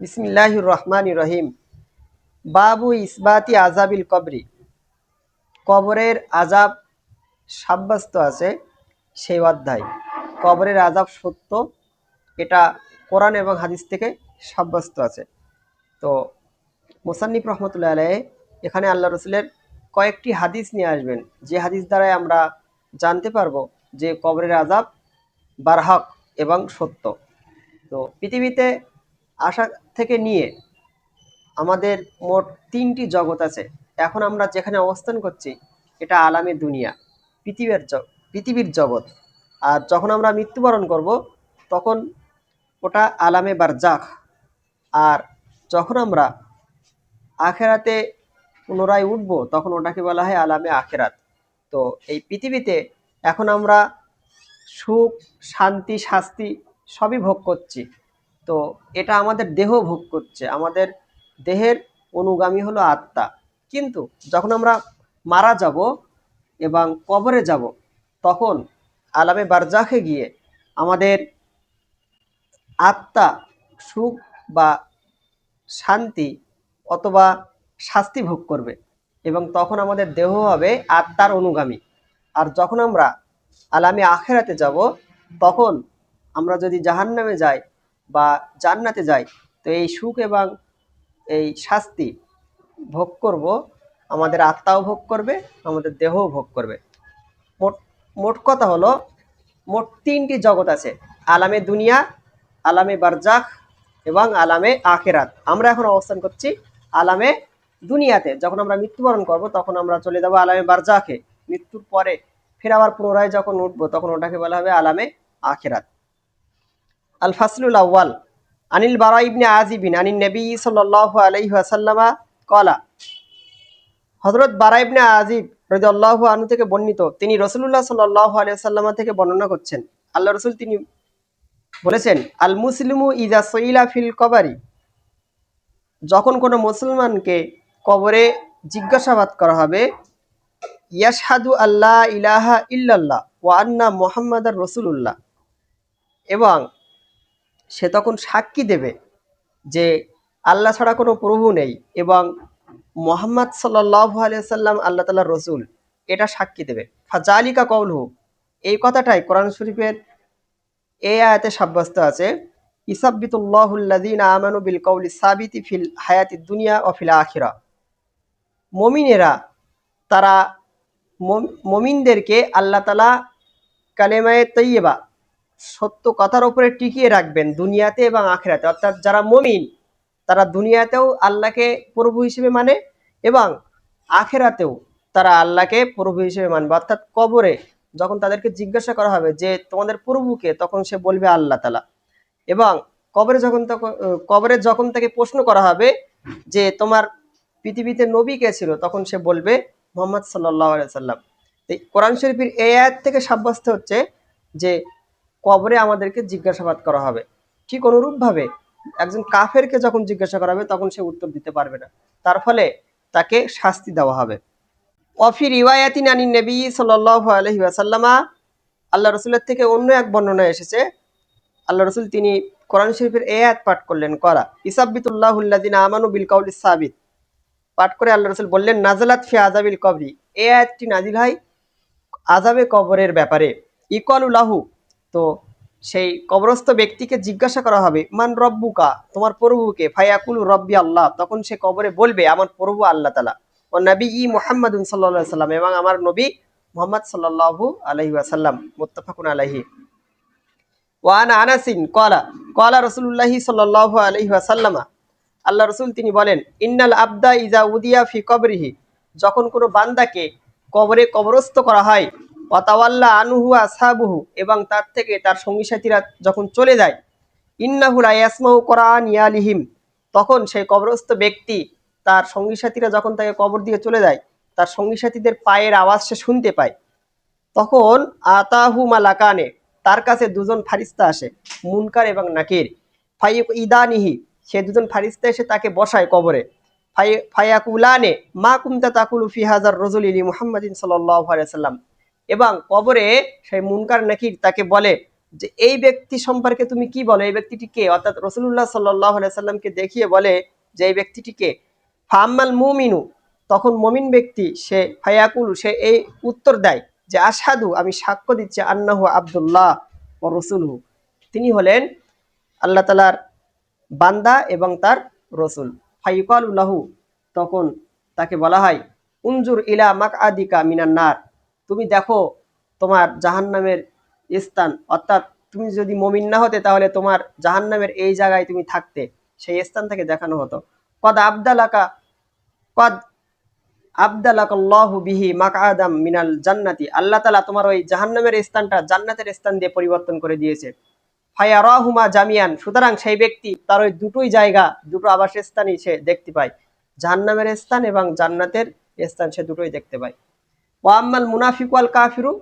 বিসমিল্লাহির রহমানির রহিম। বাবু ইসবাতি আজাবিল কবরি। কবরের আজাব সাব্যস্ত আছে সেই অধ্যায়। কবরের আজাব সত্য, এটা কোরআন এবং হাদিস থেকে সাব্যস্ত আছে। তো মুসান্নিফ রহমতুল্লাহ আলাইহি এখানে আল্লাহ রসুলের কয়েকটি হাদিস নিয়ে আসবেন, যে হাদিস দ্বারাই আমরা জানতে পারবো যে কবরের আজাব বারহক এবং সত্য। তো পৃথিবীতে আসা থেকে নিয়ে আমাদের মোট তিনটি জগৎ আছে। এখন আমরা যেখানে অবস্থান করছি এটা আলামে দুনিয়া, পৃথিবীর জগৎ। আর যখন আমরা মৃত্যুবরণ করব তখন ওটা আলামে বারজাখ। আর যখন আমরা আখেরাতে পুনরায় উঠবো তখন ওটাকে বলা হয় আলামে আখেরাত। তো এই পৃথিবীতে এখন আমরা সুখ, শান্তি, শাস্তি সবই ভোগ করছি। তো এটা আমাদের দেহ ভোগ করছে, আমাদের দেহের অনুগামী হলো আত্মা। কিন্তু যখন আমরা মারা যাব এবং কবরে যাব তখন আলামে বারজাখে গিয়ে আমাদের আত্মা সুখ বা শান্তি অথবা শাস্তি ভোগ করবে, এবং তখন আমাদের দেহ হবে আত্মার অনুগামী। আর যখন আমরা আলামে আখেরাতে যাব তখন আমরা যদি জাহান্নামে যাই বা জান্নাতে যাই, তো এই সুখ এবং এই শাস্তি ভোগ করব, আমাদের আত্মাও ভোগ করবে, আমাদের দেহও ভোগ করবে। মোট মোট কথা হলো মোট তিনটি জগৎ আছে: আলামে দুনিয়া, আলামে বারজাখ এবং আলামে আখেরাত। আমরা এখন অবস্থান করছি আলামে দুনিয়াতে। যখন আমরা মৃত্যুবরণ করব তখন আমরা চলে যাব আলামে বারজাখে। মৃত্যুর পরে ফের আবার পুনরায় যখন উঠবো তখন ওটাকে বলা হবে আলামে আখেরাত। আল ফাসলুল আউয়াল। আনিল বারা ইবনে আজিবিন আনিন নবী সাল্লাল্লাহু আলাইহি ওয়াসাল্লামা ক্বালা। হযরত বারা ইবনে আজিব রাদিয়াল্লাহু আনহু থেকে বর্ণিত, তিনি রাসূলুল্লাহ সাল্লাল্লাহু আলাইহি ওয়াসাল্লাম থেকে বর্ণনা করছেন। আল্লাহ রাসূল তিনি বলেছেন, আল মুসলিমু ইযা সুইলা ফিল কবরি। যখন কোনো মুসলমানকে কবরে জিজ্ঞাসাবাদ করা হবে, ইয়াশহাদু আল্লাহ ইলাহা ইল্লাল্লাহ ওয়া আন্না মুহাম্মাদার রাসূলুল্লাহ, এবং সে তখন সাক্ষী দেবে যে আল্লাহ ছাড়া কোনো প্রভু নেই এবং মুহাম্মদ সাল্লাল্লাহু আলাইহি সাল্লাম আল্লাহ তাআলার রসুল, এটা সাক্ষী দেবে। ফাজালিকা কওলুহু, এই কথাটাই কোরআন শরীফের এই আয়াতে সাব্যস্ত আছে, ইসাব্বিতুল্লাহুল্লাযীনা আমানু বিল কওলি সাবিতি ফিল হায়াতিদ দুনিয়া ওয়া ফিল আখিরাহ। মুমিনেরা তারা মুমিনদেরকে আল্লাহ তাআলা কালেমায়ে তৈয়বা, সত্য কথার উপরে টিকিয়ে রাখবেন দুনিয়াতে এবং আখিরাতে। অর্থাৎ যারা মুমিন তারা দুনিয়াতেও আল্লাহকে প্রভু হিসেবে মানে এবং আখিরাতেও তারা আল্লাহকে প্রভু হিসেবে মানবে। অর্থাৎ কবরে যখন তাদেরকে জিজ্ঞাসা করা হবে যে তোমাদের প্রভুকে, তখন সে বলবে আল্লাহ তাআলা। এবং কবরে যখন তাকে প্রশ্ন করা হবে যে তোমার পৃথিবীতে নবী কে ছিল, তখন সে বলবে মুহাম্মদ সাল্লাল্লাহু আলাইহি সাল্লাম। এই কোরআন শরীফের এই আয়াত থেকে সাব্যস্ত হচ্ছে যে কবরে আমাদেরকে জিজ্ঞাসাবাদ করা হবে। ঠিক অনুরূপভাবে একজন কাফেরকে যখন জিজ্ঞাসা করা হবে তখন সে উত্তর দিতে পারবে না, তার ফলে তাকে শাস্তি দেওয়া হবে। ওয়াফি রিওয়ায়াতিন আনিন নবী সাল্লাল্লাহু আলাইহি ওয়াসাল্লামা, আল্লাহ রসুলের থেকে অন্য এক বর্ণনা এসেছে, আল্লাহ রসুল তিনি কোরআন শরীফের এই আয়াত পাঠ করলেন, করা ইসাব্বিতুল্লাহুল্লাযীনা আমানু বিল কওলি সাবিত পাঠ করে আল্লাহ রসুল বললেন, নাজালাত ফি আযাবিল কবরি, এই আয়াতটি নাজিল হয় আযাবে কবরের ব্যাপারে। ইকালুলাহু, তো সেই কবরস্থ ব্যক্তিকে জিজ্ঞাসা করা হবে, মান রব্বুকা, তোমার প্রভুকে। ফায়াকুলু রব্বি আল্লাহ, তখন সে কবরে বলবে আমার প্রভু আল্লাহ তাআলা। ও নবী ই মুহাম্মাদুন সাল্লাল্লাহু আলাইহি সাল্লাম, এবং আমার নবী মুহাম্মদ সাল্লাল্লাহু আলাইহি ওয়াসাল্লাম। মুত্তাফাকুন আলাইহি। ওয়ান আনাসিন ক্বালা ক্বালা রাসূলুল্লাহি সাল্লাল্লাহু আলাইহি ওয়াসাল্লাম, আল্লাহ রসুল তিনি বলেন, ইন্নাল আবদা ইজা উদিয়া ফি কবরিহি, যখন কোনো বান্দাকে কবরে কবরস্থ করা হয়, ওয়াতাওয়াল্লা আনহু আসহাবুহু, এবং তার থেকে তার সঙ্গী সাথীরা যখন চলে যায়, ইন্নাহু লা ইয়াসমাউ কুরআন ইয়ালিহিম, তখন সেই কবরস্থ ব্যক্তি তার সঙ্গী সাথীরা যখন তাকে কবর দিয়ে চলে যায়, তার সঙ্গী সাথীদের পায়ের আওয়াজ সে শুনতে পায়। তখন আতাহু মালাকানে, তার কাছে দুজন ফারিস্তা আসে, মুনকার এবং নাকির। ফাইক ইদানিহি, সে দুজন ফারিস্তা এসে তাকে বসায় কবরে। ফায়াকুলানে মা কুমতা তাকুলু ফি হাজার রজুল ইলি মুহাম্মাদিন সাল্লাল্লাহু আলাইহি সাল্লাম, এবং কবরে সেই মুনকার নাকির তাকে বলে, যে এই ব্যক্তি সম্পর্কে তুমি কি বলো, এই ব্যক্তিটি কে, অর্থাৎ রাসূলুল্লাহ সাল্লাল্লাহু আলাইহি সাল্লামকে দেখিয়ে বলে যে এই ব্যক্তিটি কে। ফাম্মাল মুমিনু, তখন মুমিন ব্যক্তি সে ফায়াকুলু, সে এই উত্তর দেয় যে আশহাদু, আমি সাক্ষ্য দিচ্ছি, আন্নাহু আব্দুল্লাহ ওয়া রাসূলুহু, তিনি হলেন আল্লাহ তাআলার বান্দা এবং তার রসুল। ফাইকালু লাহু, তখন তাকে বলা হয় উনজুর ইলা মাকআদিকা মিনান নার, তুমি দেখো তোমার জাহান্নামের স্থান, অর্থাৎ তুমি যদি মুমিন না হতে তাহলে তোমার জাহান্নামের এই জায়গায় তুমি থাকতে, সেই স্থান থেকে দেখানো হতো। কদ আবদালাকা কদ আবদালাকাল্লাহু বিহি মাকআদাম মিনাল জান্নাতি, আল্লাহ তাআলা তোমার ওই জাহান্নামের স্থানটা জান্নাতের স্থান দিয়ে পরিবর্তন করে দিয়েছে। ফায়ারাহুমা জামিয়ান, সুতরাং সেই ব্যক্তি তার ওই দুটোই জায়গা, দুটো আবাসস্থানই সে দেখতে পায়, জাহান্নামের স্থান এবং জান্নাতের স্থান, সে দুটোই দেখতে পায়। ওয়াম্মাল মুনাফিক ওয়াল কাফিরু,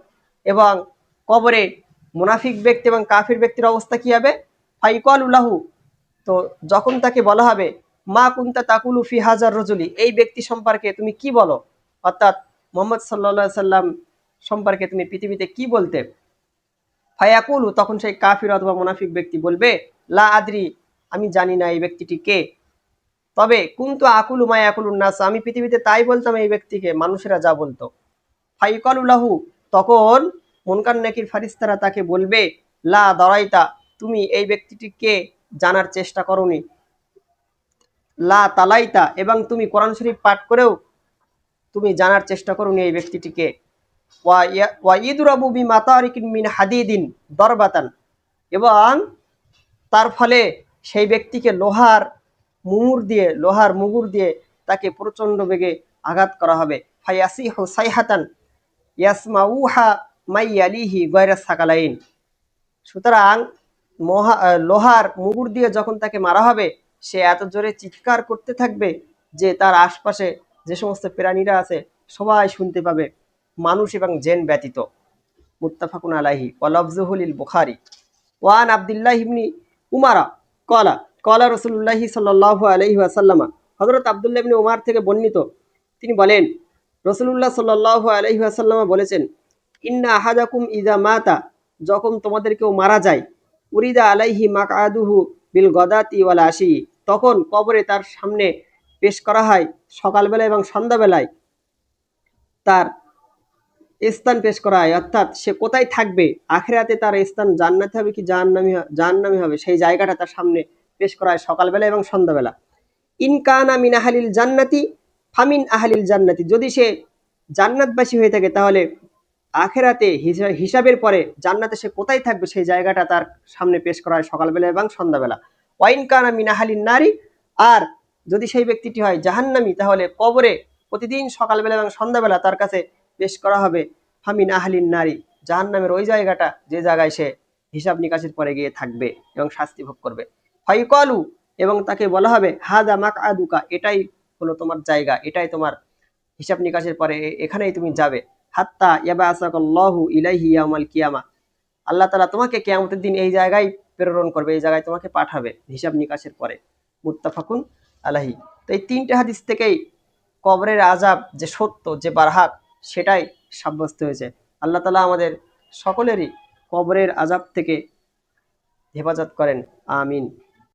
এবং কবরে মুনাফিক ব্যক্তি এবং কাফির ব্যক্তির অবস্থা কি হবে? ফাইকালু লাহু, তো যখন তাকে বলা হবে মা কুনতা তাকুলু ফি হাজার রজুলি, এই ব্যক্তি সম্পর্কে তুমি কি বলো, অর্থাৎ মুহাম্মদ সাল্লাল্লাহু আলাইহি সাল্লাম সম্পর্কে তুমি পৃথিবীতে কি বলতে? ফায়াকুলু, তখন সেই কাফির অথবা মুনাফিক ব্যক্তি বলবে লা আদরি, আমি জানি না এই ব্যক্তিটি কে, তবে কুনতু আকুলু মা ইয়াকুলুন নাস, আমি পৃথিবীতে তাই বলতাম এই ব্যক্তিকে মানুষেরা যা বলতো। ফাইকালু লাহু, তখন মুনকার নাকির ফারিস্তারা তাকে বলবে লা দারাইতা, তুমি এই ব্যক্তিটিকে জানার চেষ্টা করোনি, লা তালাইতা, এবং তুমি কোরআন শরীফ পাঠ করেও তুমি জানার চেষ্টা করোনি এই ব্যক্তিটিকে। ওয়া ইদরাবু বিমাতারিকিন মিন হাদিদিন দরবাতান, এবং তার ফলে সেই ব্যক্তিকে লোহার মুগুর দিয়ে তাকে প্রচন্ড বেগে আঘাত করা হবে। ফায়াসিহু সাইহাতান ইয়াসমাউহা মাইয়ালিহি গায়রা সাকালাইন, সুতরাং লোহার মুগুর দিয়ে যখন তাকে মারা হবে, সে এত জোরে চিৎকার করতে থাকবে যে তার আশপাশে যে সমস্ত প্রাণীরা আছে সবাই শুনতে পাবে, মানুষ এবং জেন ব্যতীত। মুত্তাফাকুন আলাইহি ওয়া লাফযুহু লিল বুখারী। ওয়ান আব্দুল্লাহ ইবনি উমারা কলা কলা রাসূলুল্লাহ সাল্লাল্লাহু আলাইহি ওয়াসাল্লাম, হযরত আব্দুল্লাহ ইবনে উমার থেকে বর্ণিত, তিনি বলেন রাসূলুল্লাহ সাল্লাল্লাহু আলাইহি ওয়াসাল্লাম বলেছেন, ইন্না আহাদাকুম ইযা মাতা, যখন তোমাদের কেউ মারা যায়, উরিদা আলাইহি মাকআদুহু বিল গদাতি ওয়াল আশি, তখন কবরে তার সামনে পেশ করা হয় সকালবেলা এবং সন্ধ্যাবেলায় তার স্থান পেশ করা হয়, অর্থাৎ সে কোথায় থাকবে, আখিরাতে তার স্থান জান্নাতে হবে কি জাহান্নামে হবে, সেই জায়গাটা তার সামনে পেশ করা হয় সকালবেলা এবং সন্ধ্যাবেলা। ইনকানা মিন আহলিল জান্নাতি ফামিন আহলিল জান্নাতি, যদি সে জান্নাতবাসী হয়ে থাকে তাহলে আখেরাতে হিসাবের পরে জান্নাতে সে কোথায় থাকবে সেই জায়গাটা তার সামনে পেশ করা হয় সকালবেলা এবং সন্ধ্যাবেলা। ওয়াইন কানা মিন আহলিন নারী, আর যদি সেই ব্যক্তিটি হয় জাহান্নামী, তাহলে কবরে প্রতিদিন সকালবেলা এবং সন্ধ্যাবেলা তার কাছে পেশ করা হবে ফামিন আহলিন নারী, জাহান্নামের ওই জায়গাটা যে জায়গায় সে হিসাব নিকাশের পরে গিয়ে থাকবে এবং শাস্তি ভোগ করবে। ফাইকালু, এবং তাকে বলা হবে হাদা মাকআদুকা, এটাই হলো তোমার জায়গা, এটাই তোমার হিসাব নিকাশের পরে এখানেই তুমি যাবে। হাত্তা ইয়াবাসাকাল্লাহু ইলাইহি ইয়াউমাল কিয়ামা, আল্লাহ তাআলা তোমাকে কিয়ামতের দিন এই জায়গায় প্রেরণ করবে, এই জায়গায় তোমাকে পাঠাবে হিসাব নিকাশের পরে। মুত্তাফাকুন আলাইহি। তো এই তিনটে হাদিস থেকেই কবরের আযাব যে সত্য, যে বারহাক, সেটাই সাব্যস্ত হয়েছে। আল্লাহ তাআলা আমাদের সকলেরই কবরের আযাব থেকে হেফাজত করেন, আমিন।